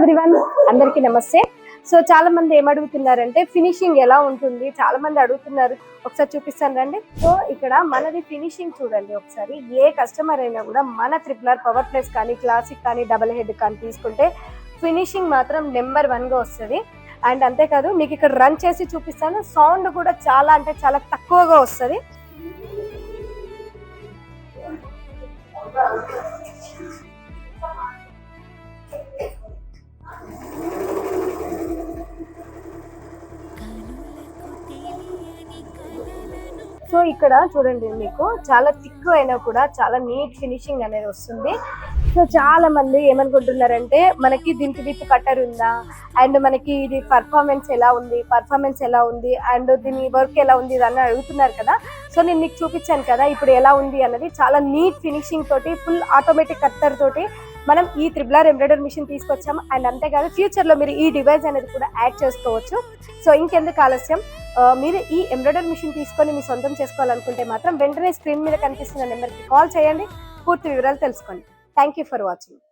Everyone, అందరికీ నమస్తే. So చాలా మంది ఏమడుగుతున్నారంటే ఫినిషింగ్ ఎలా ఉంటుంది, చాలా మంది అడుగుతున్నారు. ఒకసారి చూపిస్తాను రండి. సో ఇక్కడ మనది ఫినిషింగ్ చూడండి ఒకసారి. ఏ కస్టమర్ అయినా కూడా మన RRR పవర్ ప్లస్ కానీ క్లాసిక్ కానీ డబుల్ హెడ్ కానీ తీసుకుంటే ఫినిషింగ్ మాత్రం నెంబర్ 1 గా వస్తుంది. అండ్ అంతేకాదు మీకు ఇక్కడ రన్ చేసి చూపిస్తాను. సౌండ్ కూడా చాలా అంటే చాలా తక్కువగా వస్తుంది. సో ఇక్కడ చూడండి, మీకు చాలా థిక్ అయినా కూడా చాలా నీట్ ఫినిషింగ్ అనేది వస్తుంది. సో చాలా మంది ఏమనుకుంటున్నారంటే మనకి దీనికి విత్ కట్టర్ ఉందా, అండ్ మనకి ఇది పర్ఫార్మెన్స్ ఎలా ఉంది అండ్ దీని వర్క్ ఎలా ఉంది అని అడుగుతున్నారు కదా. సో నేను మీకు చూపించాను కదా ఇప్పుడు ఎలా ఉంది అన్నది. చాలా నీట్ ఫినిషింగ్ తోటి ఫుల్ ఆటోమేటిక్ కట్టర్ తోటి మనం ఈ RRR ఎంబ్రాయిడరీ మిషన్ తీసుకొచ్చాము. అండ్ అంతేకాదు ఫ్యూచర్లో మీరు ఈ డివైస్ అనేది కూడా యాడ్ చేసుకోవచ్చు. సో ఇంకెందుకు ఆలస్యం, మీరు ఈ ఎంబ్రాయిడరీ మిషన్ తీసుకొని మీ సొంతం చేసుకోవాలనుకుంటే మాత్రం వెంటనే స్క్రీన్ మీద కనిపిస్తున్న నెంబర్కి కాల్ చేయండి, పూర్తి వివరాలు తెలుసుకోండి. Thank you for watching.